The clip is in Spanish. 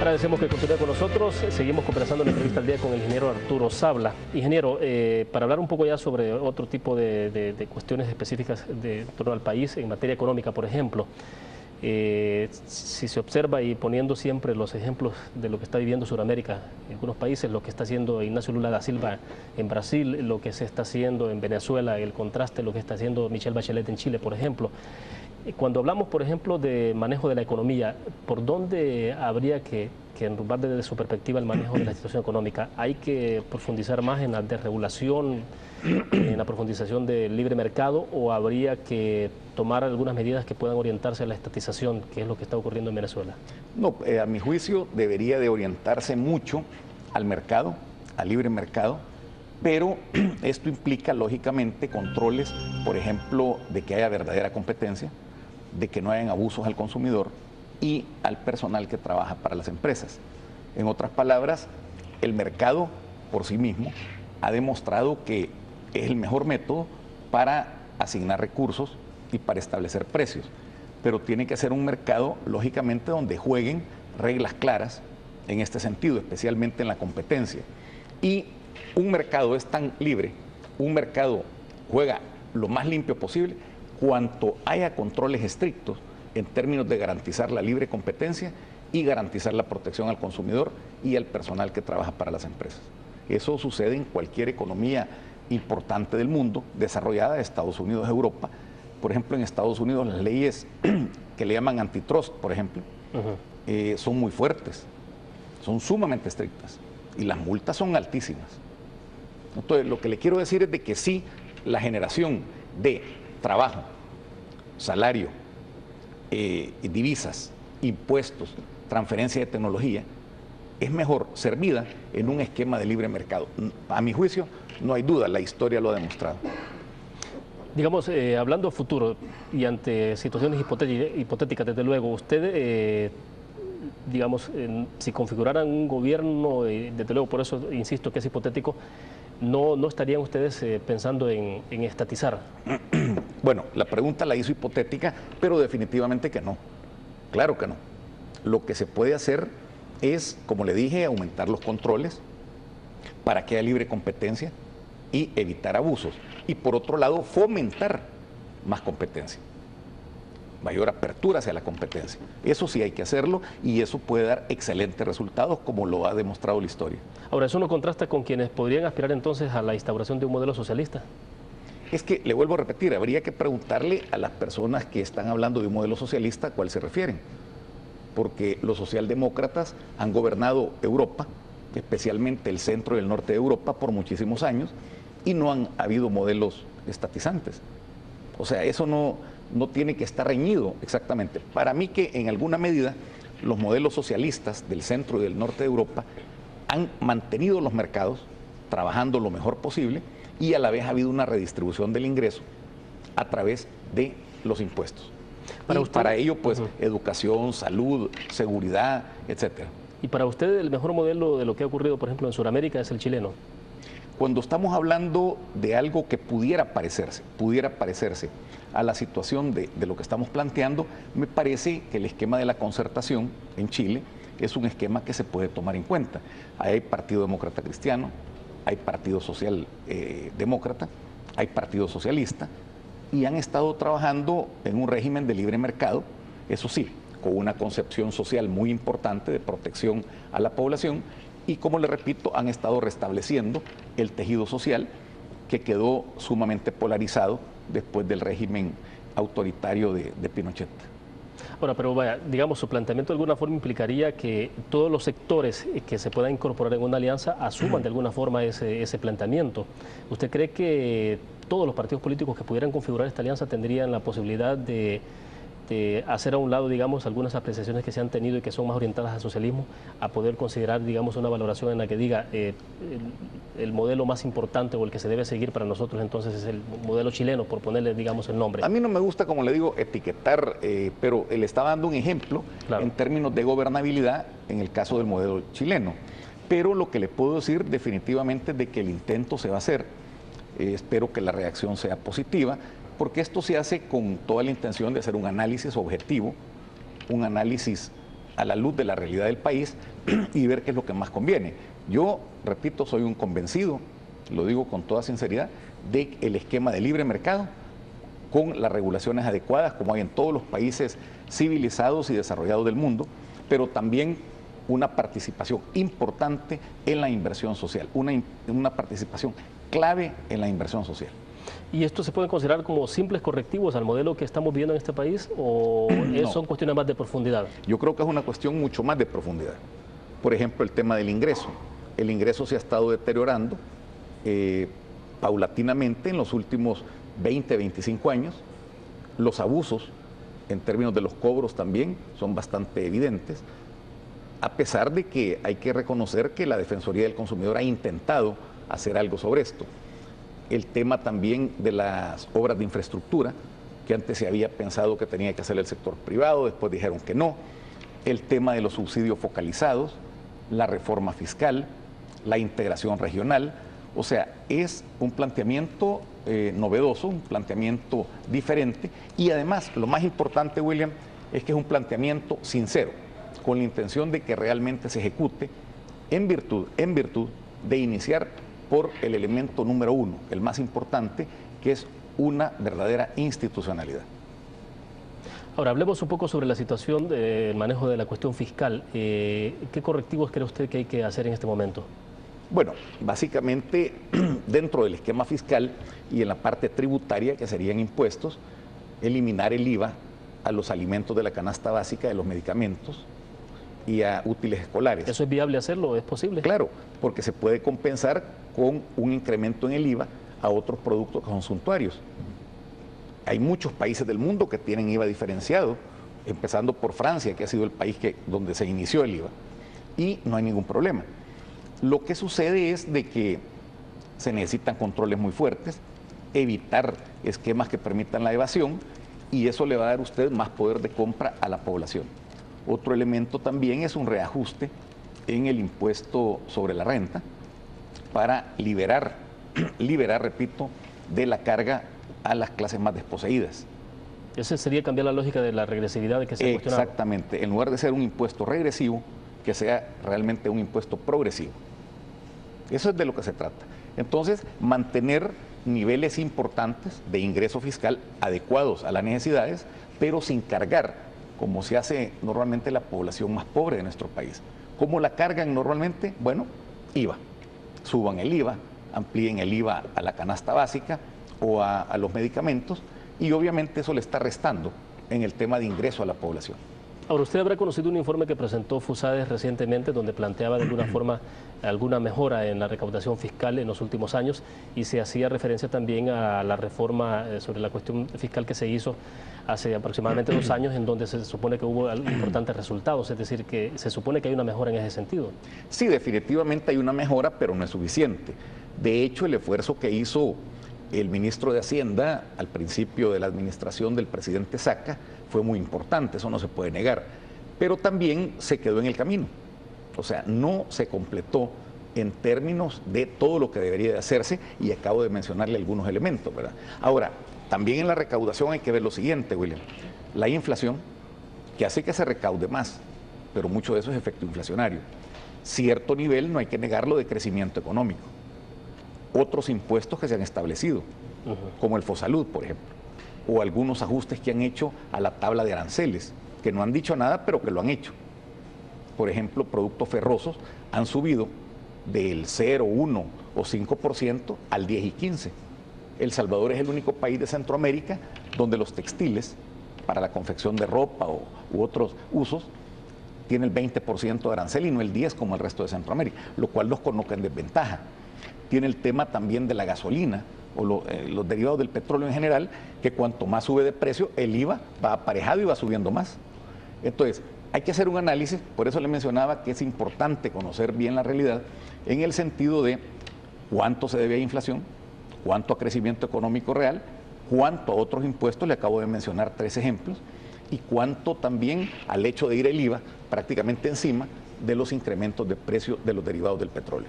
Agradecemos que continúe con nosotros. Seguimos conversando en la entrevista al día con el ingeniero Arturo Sabla. Ingeniero, para hablar un poco ya sobre otro tipo de cuestiones específicas en torno al país, en materia económica, por ejemplo, si se observa y poniendo siempre los ejemplos de lo que está viviendo Sudamérica, en algunos países, lo que está haciendo Ignacio Lula da Silva en Brasil, lo que se está haciendo en Venezuela, el contraste, lo que está haciendo Michelle Bachelet en Chile, por ejemplo. Cuando hablamos, por ejemplo, de manejo de la economía, ¿por dónde habría que enrumbar desde su perspectiva el manejo de la situación económica? ¿Hay que profundizar más en la desregulación, en la profundización del libre mercado, o habría que tomar algunas medidas que puedan orientarse a la estatización, que es lo que está ocurriendo en Venezuela? No, a mi juicio debería de orientarse mucho al mercado, al libre mercado, pero esto implica lógicamente controles, por ejemplo, de que haya verdadera competencia, de que no hayan abusos al consumidor y al personal que trabaja para las empresas. En otras palabras, el mercado por sí mismo ha demostrado que es el mejor método para asignar recursos y para establecer precios, pero tiene que ser un mercado, lógicamente, donde jueguen reglas claras en este sentido, especialmente en la competencia. Y un mercado es tan libre, un mercado juega lo más limpio posible cuanto haya controles estrictos en términos de garantizar la libre competencia y garantizar la protección al consumidor y al personal que trabaja para las empresas. Eso sucede en cualquier economía importante del mundo, desarrollada, Estados Unidos, Europa. Por ejemplo, en Estados Unidos las leyes que le llaman antitrust, por ejemplo, son muy fuertes, son sumamente estrictas y las multas son altísimas. Entonces, lo que le quiero decir es de que sí, la generación de trabajo, salario, divisas, impuestos, transferencia de tecnología, es mejor servida en un esquema de libre mercado. A mi juicio, no hay duda, la historia lo ha demostrado. Digamos, hablando a futuro y ante situaciones hipotéticas, desde luego, usted, digamos, si configuraran un gobierno, desde luego, por eso insisto que es hipotético, ¿no estarían ustedes pensando en estatizar? Bueno, la pregunta la hizo hipotética, pero definitivamente que no. Claro que no. Lo que se puede hacer es, como le dije, aumentar los controles para que haya libre competencia y evitar abusos. Y por otro lado, fomentar más competencia, mayor apertura hacia la competencia. Eso sí hay que hacerlo y eso puede dar excelentes resultados, como lo ha demostrado la historia. Ahora, ¿eso no contrasta con quienes podrían aspirar entonces a la instauración de un modelo socialista? Es que, le vuelvo a repetir, habría que preguntarle a las personas que están hablando de un modelo socialista a cuál se refieren. Porque los socialdemócratas han gobernado Europa, especialmente el centro y el norte de Europa, por muchísimos años, y no han habido modelos estatizantes. O sea, eso no tiene que estar reñido exactamente. Para mí que en alguna medida los modelos socialistas del centro y del norte de Europa han mantenido los mercados trabajando lo mejor posible y a la vez ha habido una redistribución del ingreso a través de los impuestos. Para ello, pues, educación, salud, seguridad, etcétera. ¿Y para usted el mejor modelo de lo que ha ocurrido, por ejemplo, en Sudamérica es el chileno? Cuando estamos hablando de algo que pudiera parecerse a la situación de lo que estamos planteando, me parece que el esquema de la concertación en Chile es un esquema que se puede tomar en cuenta. Ahí hay Partido Demócrata Cristiano, hay Partido Social Demócrata, hay Partido Socialista, y han estado trabajando en un régimen de libre mercado, eso sí, con una concepción social muy importante de protección a la población, y como le repito, han estado restableciendo el tejido social que quedó sumamente polarizado después del régimen autoritario de Pinochet. Ahora, pero vaya, digamos, su planteamiento de alguna forma implicaría que todos los sectores que se puedan incorporar en una alianza asuman de alguna forma ese planteamiento. ¿Usted cree que todos los partidos políticos que pudieran configurar esta alianza tendrían la posibilidad de hacer a un lado, digamos, algunas apreciaciones que se han tenido y que son más orientadas al socialismo, a poder considerar, digamos, una valoración en la que diga el modelo más importante o el que se debe seguir para nosotros entonces es el modelo chileno, por ponerle, digamos, el nombre? A mí no me gusta, como le digo, etiquetar, pero él estaba dando un ejemplo en términos de gobernabilidad en el caso del modelo chileno. Pero lo que le puedo decir definitivamente es de que el intento se va a hacer. Espero que la reacción sea positiva, porque esto se hace con toda la intención de hacer un análisis objetivo, un análisis a la luz de la realidad del país y ver qué es lo que más conviene. Yo, repito, soy un convencido, lo digo con toda sinceridad, de el esquema de libre mercado con las regulaciones adecuadas, como hay en todos los países civilizados y desarrollados del mundo, pero también una participación importante en la inversión social, una participación clave en la inversión social. ¿Y esto se puede considerar como simples correctivos al modelo que estamos viviendo en este país o No. son cuestiones más de profundidad? Yo creo que es una cuestión mucho más de profundidad. Por ejemplo, el tema del ingreso. El ingreso se ha estado deteriorando paulatinamente en los últimos 20, 25 años. Los abusos, en términos de los cobros también, son bastante evidentes, a pesar de que hay que reconocer que la Defensoría del Consumidor ha intentado hacer algo sobre esto. El tema también de las obras de infraestructura, que antes se había pensado que tenía que hacer el sector privado, después dijeron que no. El tema de los subsidios focalizados, la reforma fiscal, la integración regional. O sea, es un planteamiento novedoso, un planteamiento diferente y además, lo más importante, William, es que es un planteamiento sincero, con la intención de que realmente se ejecute en virtud de iniciar por el elemento número uno, el más importante, que es una verdadera institucionalidad. Ahora, hablemos un poco sobre la situación del manejo de la cuestión fiscal. ¿Qué correctivos cree usted que hay que hacer en este momento? Bueno, básicamente dentro del esquema fiscal y en la parte tributaria, que serían impuestos, eliminar el IVA a los alimentos de la canasta básica, de los medicamentos y a útiles escolares. ¿Eso es viable hacerlo? ¿Es posible? Claro, porque se puede compensar con un incremento en el IVA a otros productos que son suntuarios. Hay muchos países del mundo que tienen IVA diferenciado, empezando por Francia, que ha sido el país donde se inició el IVA, y no hay ningún problema. Lo que sucede es de que se necesitan controles muy fuertes, evitar esquemas que permitan la evasión, y eso le va a dar a usted más poder de compra a la población. Otro elemento también es un reajuste en el impuesto sobre la renta para liberar, repito, de la carga a las clases más desposeídas. Ese sería cambiar la lógica de la regresividad de que se ha cuestionado. Exactamente, en lugar de ser un impuesto regresivo, que sea realmente un impuesto progresivo. Eso es de lo que se trata. Entonces, mantener niveles importantes de ingreso fiscal adecuados a las necesidades, pero sin cargar, como se hace normalmente la población más pobre de nuestro país. ¿Cómo la cargan normalmente? Bueno, IVA. Suban el IVA, amplíen el IVA a la canasta básica o a los medicamentos, y obviamente eso le está restando en el tema de ingreso a la población. Ahora, usted habrá conocido un informe que presentó FUSADES recientemente donde planteaba de alguna forma alguna mejora en la recaudación fiscal en los últimos años y se hacía referencia también a la reforma sobre la cuestión fiscal que se hizo hace aproximadamente 2 años en donde se supone que hubo importantes resultados, es decir, que se supone que hay una mejora en ese sentido. Sí, definitivamente hay una mejora, pero no es suficiente. De hecho, el esfuerzo que hizo el ministro de Hacienda al principio de la administración del presidente Saca fue muy importante, eso no se puede negar, pero también se quedó en el camino, o sea, no se completó en términos de todo lo que debería de hacerse y acabo de mencionarle algunos elementos, ¿verdad? Ahora, también en la recaudación hay que ver lo siguiente, William, la inflación que hace que se recaude más, pero mucho de eso es efecto inflacionario. Cierto nivel, no hay que negarlo, de crecimiento económico. Otros impuestos que se han establecido, como el Fosalud, por ejemplo, o algunos ajustes que han hecho a la tabla de aranceles, que no han dicho nada, pero que lo han hecho. Por ejemplo, productos ferrosos han subido del 0, 1 o 5% al 10 y 15. El Salvador es el único país de Centroamérica donde los textiles para la confección de ropa u otros usos tiene el 20% de arancel y no el 10% como el resto de Centroamérica, lo cual los coloca en desventaja. Tiene el tema también de la gasolina o los derivados del petróleo en general, que cuanto más sube de precio, el IVA va aparejado y va subiendo más. Entonces, hay que hacer un análisis, por eso le mencionaba que es importante conocer bien la realidad, en el sentido de cuánto se debe a inflación, cuánto a crecimiento económico real, cuánto a otros impuestos, le acabo de mencionar 3 ejemplos, y cuánto también al hecho de ir el IVA prácticamente encima de los incrementos de precio de los derivados del petróleo.